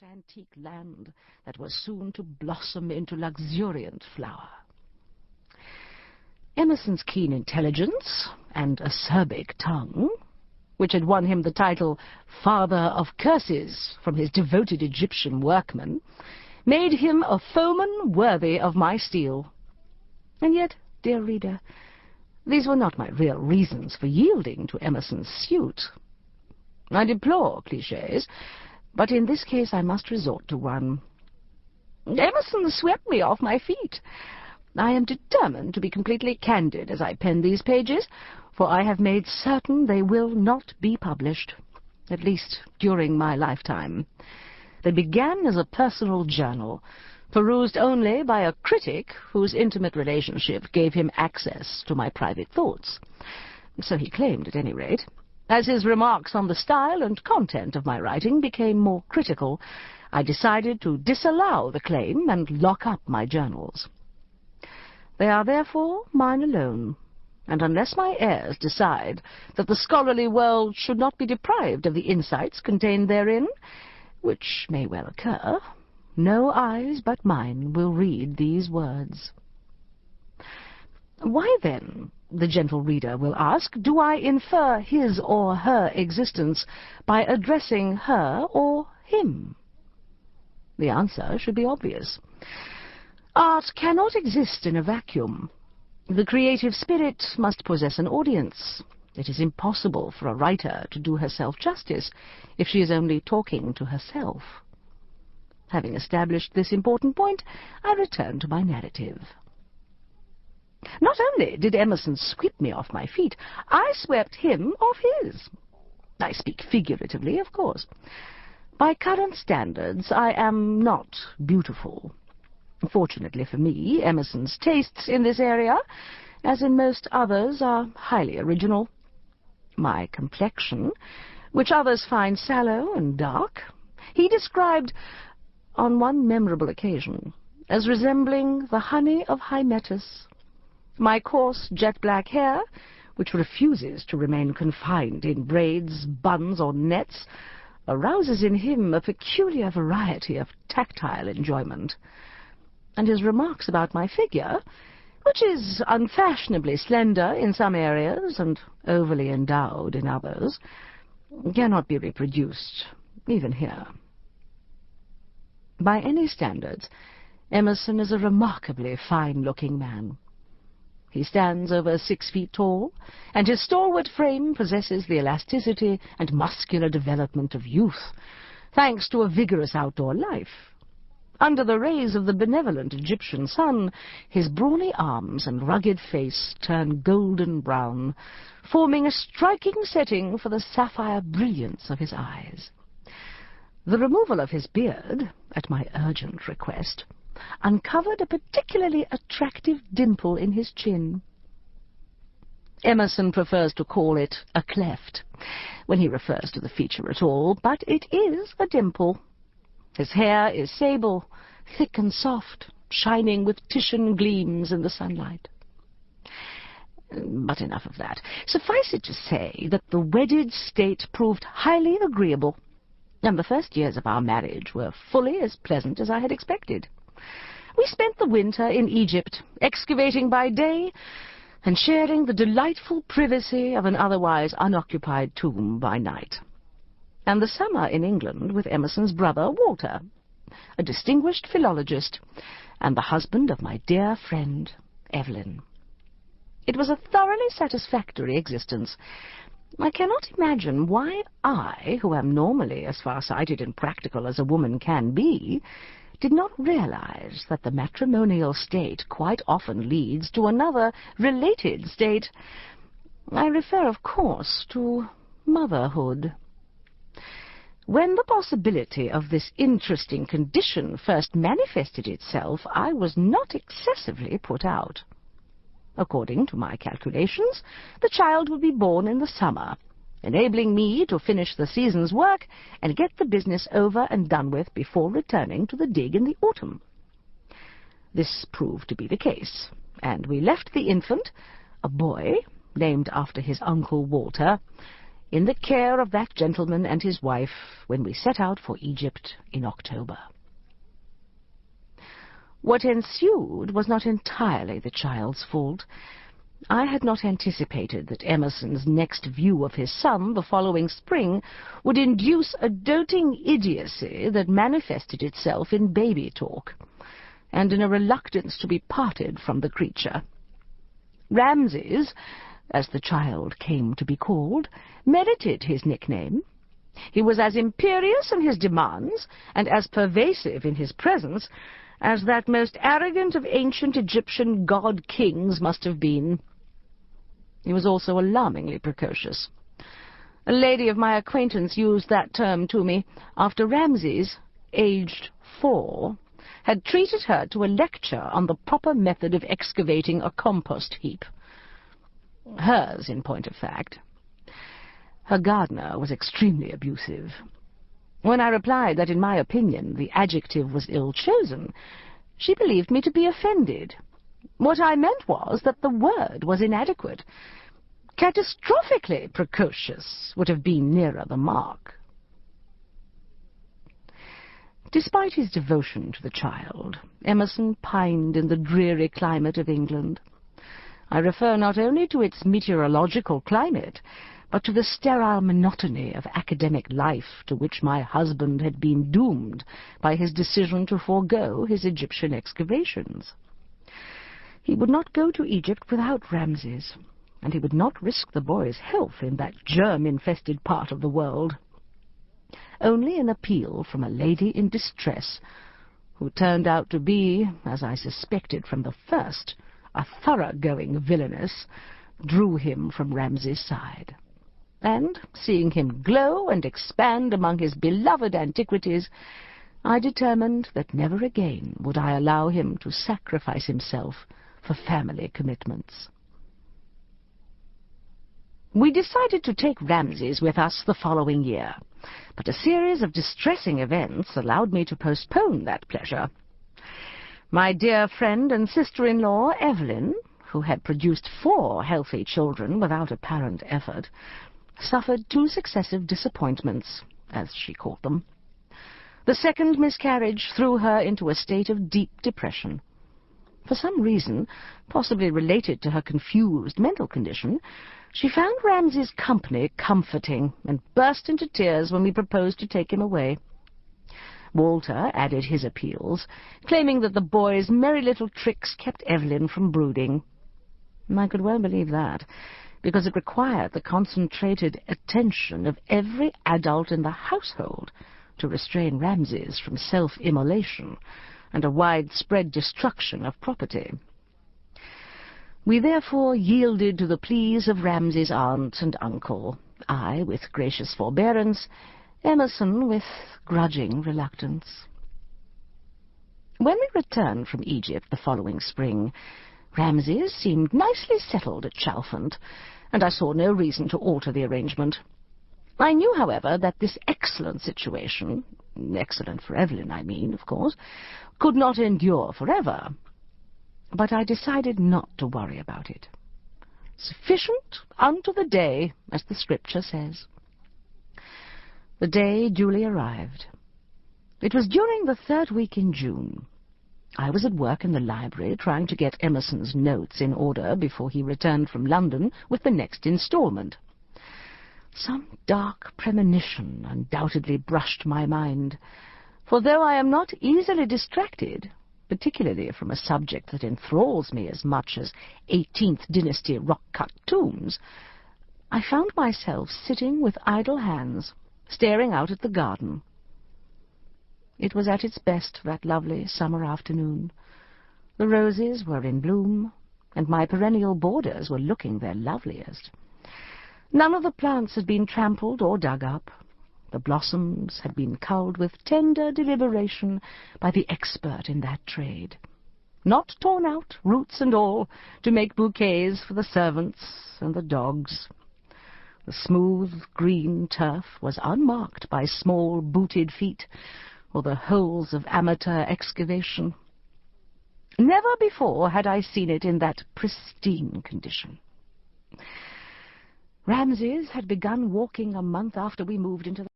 that antique land that was soon to blossom into luxuriant flower. Emerson's keen intelligence and acerbic tongue, which had won him the title Father of Curses from his devoted Egyptian workmen, made him a foeman worthy of my steel. And yet, dear reader, these were not my real reasons for yielding to Emerson's suit. I deplore clichés, but in this case I must resort to one. Emerson swept me off my feet. I am determined to be completely candid as I pen these pages, for I have made certain they will not be published, at least during my lifetime. They began as a personal journal, perused only by a critic whose intimate relationship gave him access to my private thoughts. So he claimed, at any rate. As his remarks on the style and content of my writing became more critical, I decided to disallow the claim and lock up my journals. They are therefore mine alone, and unless my heirs decide that the scholarly world should not be deprived of the insights contained therein, which may well occur, no eyes but mine will read these words. Why, then, the gentle reader will ask, do I infer his or her existence by addressing her or him? The answer should be obvious. Art cannot exist in a vacuum. The creative spirit must possess an audience. It is impossible for a writer to do herself justice if she is only talking to herself. Having established this important point, I return to my narrative. Not only did Emerson sweep me off my feet, I swept him off his. I speak figuratively, of course. By current standards, I am not beautiful. Fortunately for me, Emerson's tastes in this area, as in most others, are highly original. My complexion, which others find sallow and dark, he described, on one memorable occasion, as resembling the honey of Hymettus. My coarse jet-black hair, which refuses to remain confined in braids, buns, or nets, arouses in him a peculiar variety of tactile enjoyment. And his remarks about my figure, which is unfashionably slender in some areas and overly endowed in others, cannot be reproduced, even here. By any standards, Emerson is a remarkably fine-looking man. He stands over 6 feet tall, and his stalwart frame possesses the elasticity and muscular development of youth, thanks to a vigorous outdoor life. Under the rays of the benevolent Egyptian sun, his brawny arms and rugged face turn golden brown, forming a striking setting for the sapphire brilliance of his eyes. The removal of his beard, at my urgent request, uncovered a particularly attractive dimple in his chin. Emerson prefers to call it a cleft when he refers to the feature at all, but it is a dimple. His hair is sable, thick and soft, shining with Titian gleams in the sunlight. But enough of that. Suffice it to say that the wedded state proved highly agreeable, and the first years of our marriage were fully as pleasant as I had expected. We spent the winter in Egypt, excavating by day and sharing the delightful privacy of an otherwise unoccupied tomb by night, and the summer in England with Emerson's brother Walter, a distinguished philologist and the husband of my dear friend Evelyn. It was a thoroughly satisfactory existence. I cannot imagine why I, who am normally as far-sighted and practical as a woman can be, did not realize that the matrimonial state quite often leads to another related state. I refer, of course, to motherhood. When the possibility of this interesting condition first manifested itself, I was not excessively put out. According to my calculations, the child would be born in the summer, enabling me to finish the season's work and get the business over and done with before returning to the dig in the autumn. This proved to be the case, and we left the infant, a boy named after his uncle Walter, in the care of that gentleman and his wife when we set out for Egypt in October. What ensued was not entirely the child's fault. I had not anticipated that Emerson's next view of his son the following spring would induce a doting idiocy that manifested itself in baby talk, and in a reluctance to be parted from the creature. Ramses, as the child came to be called, merited his nickname. He was as imperious in his demands, and as pervasive in his presence, as that most arrogant of ancient Egyptian god-kings must have been. He was also alarmingly precocious. A lady of my acquaintance used that term to me after Ramses, aged 4, had treated her to a lecture on the proper method of excavating a compost heap. Hers, in point of fact. Her gardener was extremely abusive. When I replied that, in my opinion, the adjective was ill-chosen, she believed me to be offended. What I meant was that the word was inadequate. Catastrophically precocious would have been nearer the mark. Despite his devotion to the child, Emerson pined in the dreary climate of England. I refer not only to its meteorological climate, but to the sterile monotony of academic life to which my husband had been doomed by his decision to forego his Egyptian excavations. He would not go to Egypt without Ramses, and he would not risk the boy's health in that germ-infested part of the world. Only an appeal from a lady in distress, who turned out to be, as I suspected from the first, a thoroughgoing villainess, drew him from Ramses' side. And, seeing him glow and expand among his beloved antiquities, I determined that never again would I allow him to sacrifice himself for family commitments. We decided to take Ramses with us the following year, but a series of distressing events allowed me to postpone that pleasure. My dear friend and sister-in-law, Evelyn, who had produced 4 healthy children without apparent effort, suffered 2 successive disappointments, as she called them. The second miscarriage threw her into a state of deep depression. For some reason, possibly related to her confused mental condition, she found Ramses's company comforting and burst into tears when we proposed to take him away. Walter added his appeals, claiming that the boy's merry little tricks kept Evelyn from brooding. I could well believe that, because it required the concentrated attention of every adult in the household to restrain Ramses from self-immolation and a widespread destruction of property. We therefore yielded to the pleas of Ramses's aunt and uncle, I with gracious forbearance, Emerson with grudging reluctance. When we returned from Egypt the following spring, Ramses seemed nicely settled at Chalfont, and I saw no reason to alter the arrangement. I knew, however, that this excellent situation, excellent for Evelyn, I mean, of course, could not endure forever. But I decided not to worry about it. Sufficient unto the day, as the Scripture says. The day duly arrived. It was during the 3rd week in June. I was at work in the library trying to get Emerson's notes in order before he returned from London with the next installment. Some dark premonition undoubtedly brushed my mind, for though I am not easily distracted, particularly from a subject that enthralls me as much as 18th dynasty rock-cut tombs, I found myself sitting with idle hands, staring out at the garden. It was at its best that lovely summer afternoon. The roses were in bloom, and my perennial borders were looking their loveliest. None of the plants had been trampled or dug up. The blossoms had been culled with tender deliberation by the expert in that trade, not torn out, roots and all, to make bouquets for the servants and the dogs. The smooth green turf was unmarked by small booted feet or the holes of amateur excavation. Never before had I seen it in that pristine condition. Ramses had begun walking a month after we moved into the